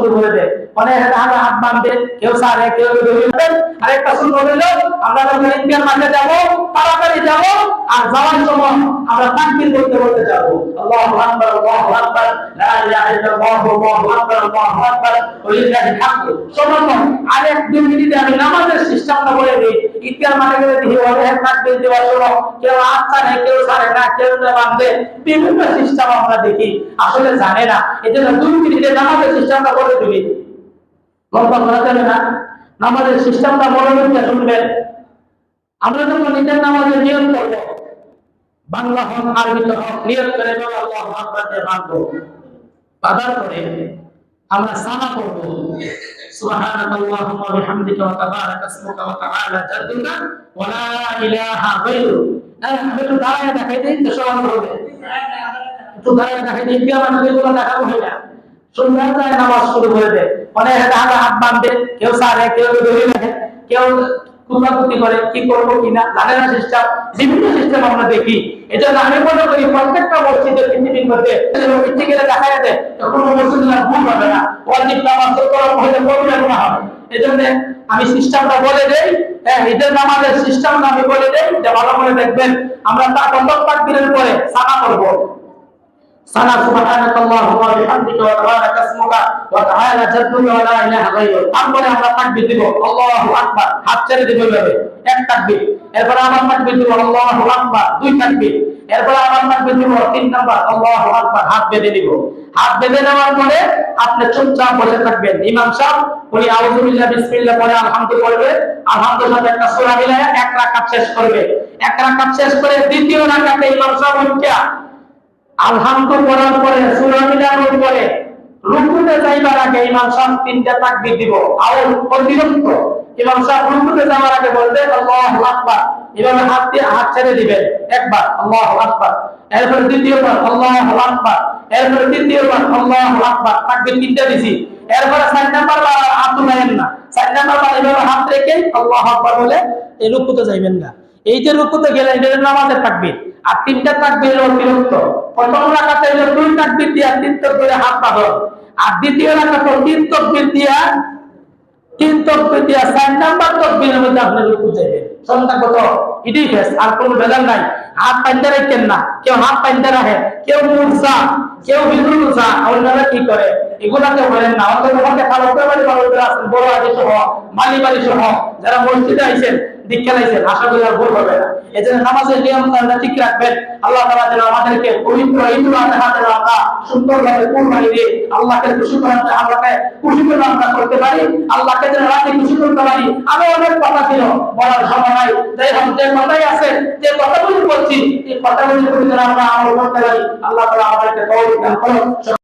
শুরু করে দেয়, অনেক হাত বাঁধবে, কেউ সারে, কেউ আরেকটা শুরু হলো আমরা যখন ইন্ডিয়ান মাঠে যাব তাড়াতাড়ি যাব, আর যাওয়ার সময় আমরা তাকবীর করতে করতে যাব, আল্লাহু আকবার আল্লাহু আকবার লা ইলাহা ইল্লাল্লাহ আল্লাহু আকবার আল্লাহু আকবার ওয়ালিল্লাহিল হামদ। সমর্থন আর 1-2 মিনিটে আমি নামাজের সিস্টেমটা বলে দিই। ইন্ডিয়ান মাঠে গেলে দেখি অনেক তাকবীর দেওয়ার সময় কেউ আচ্ছা নেই, কেউ সারে না, কেউ বাঁধবে, বিভিন্ন সিস্টেম আমরা দেখি, আসলে জানে না। এজন্য 2 মিনিটে নামাজের সিস্টেমটা বলে দিবি, গল্প করা যাবে না। নামাজের সিস্টেমটা মনোযোগ দিয়ে শুনবেন। আমরা যখন নিজের নামাজের নিয়ত করব, বাংলা হোক আরবিতে হোক, নিয়ত করে আল্লাহু আকবার দিয়ে বাঁধবো, বাঁধার পরে আমরা সানা করব, সুবহানাকাল্লাহুম্মা ওয়া বিহামদিকা ওয়া তাবারাকা ইসমুকা ওয়া তাআলা জাদ্দুকা ওয়া লা ইলাহা গায়রুক। আমি একটু দাঁড়ায় দেখাই দিই তো সব হবে, একটু দাঁড়ায় দেখাই দিই, কি আমার এগুলো দেখাবো না, সুন্দর যায় নামাজ শুরু করে দেয়, অনেক হাত বাঁধবে, কেউ সারে, কেউ দড়ি রাখে, কেউ কুলাকুতি করে, কি করবো কিনা জানে না সিস্টেম, বিভিন্ন সিস্টেম আমরা দেখি। এজন্য আমি মনে করি প্রত্যেকটা মসজিদের পৃথিবীর মধ্যে গেলে দেখা যায় কোনো মসজিদের ভুল হবে না, ওয়াজিব নামাজ করা হলে করবে না হবে। এজন্য আমি সিস্টেমটা বলে দেই, হ্যাঁ ঈদের নামাজের সিস্টেমটা আমি বলে দেই, যে ভালো করে দেখবেন। আমরা তা প্রথম তাকবীরের পরে সানা করব, সানা সুবহানাকাল্লাহুম্মা ওয়া বিহামদিকা ওয়া তাবারাকা ইসমুকা ওয়া তাআলা জাদ্দুকা ওয়া লা ইলাহা গায়রুক। তারপরে আমরা তাকবীর দিব, আল্লাহু আকবার, হাত ছেড়ে দিব এভাবে, এক তাকবীর। এরপর আবার তাকবীর দিব, আল্লাহু আকবার, 2 তাকবীর। এরপর আবার তাকবীর দিব, 3 নাম্বার, আল্লাহু আকবার, হাত বেঁধে দিব। হাত বেঁধে নেওয়ার পরে আপনি চুপচাপ বসে থাকবেন। ইমাম সাহেব উনি আউযু বিল্লাহ বিসমিল্লাহ পড়ে আলহামদু পড়বে, আলহামদুর সাথে একটা সূরা মিলায় এক রাকাত শেষ করবে। এক রাকাত শেষ করে দ্বিতীয় রাকাতে ইমাম সাহেব উঠা আলহামদু পড়ার পরে সূরা মিলানোর পরে রুকুতে যাইবার আগে ইমাম সাহেব 3টা তাকবীর দিব। আর অতিরিক্ত ইমাম সাহেব রুকুতে যাওয়ার আগে বলবে আল্লাহু আকবার, এভাবে হাত দিয়ে হাত ছেড়ে দিবেন একবার, আল্লাহু আকবার, এরপর দ্বিতীয়বার আল্লাহু আকবার, এরপর তৃতীয়বার আল্লাহু আকবার, তাকবীর 3টা দিছি। এরপর 4 নাম্বার হাত উঠায়েন না, 4 নাম্বার এভাবে হাত রেখে আল্লাহু আকবার বলে এই রুকুতে যাইবেন না। এই যে রুকুতে গেলে এটা নামাজের তাকবীর। আর 3টা তাকবীর অতিরিক্ত। প্রথম রাকাতে হলো 2 তাকবীর দিয়া 3 তাকবীরে হাত বাঁধন, আর দ্বিতীয় রাকাতে 3 তাকবীর দিয়া 4 নাম্বার তাকবীরের মধ্যে আপনি রুকু যাবেন। সংখ্যা কত? এটাই ফেস, আর কোনো ভেজাল নাই। হাত পাইতে রাখেন না, কেউ হাত পাইতে রাখে, কেউ মুরসা, কেউ বিদুরসা, আপনারা কি করে এগুলাকে বলেন না। অন্তত মধ্যে খারাপ বাড়ি বাড়িরা আছেন, বড় আদি সহ মালি বাড়ি সহ যারা মসজিদে আইছেন, দীক্ষা লাইছেন, আশা করি আর ভুল হবে না। এই জন্য নামাজের নিয়ম কানুন ঠিক রাখবেন। আল্লাহ তাআলা যেন আমাদেরকে পবিত্র ঈদুল আযহা যেন আমরা সুন্দরভাবে কুরবানি দিয়ে আল্লাহকে খুশি করাতে, আল্লাহকে খুশি করে আমরা করতে পারি, আল্লাহকে যেন রাতে খুশি করতে পারি। আমি অনেক কথা ছিল বলার সময় নাই, যাই হোক যে কথাই আছে, যে কথাগুলি বলছি এই কথাগুলি আমরা আমল করতে পারি। আল্লাহ তাআলা আমাদেরকে তৌফিক দান করুন।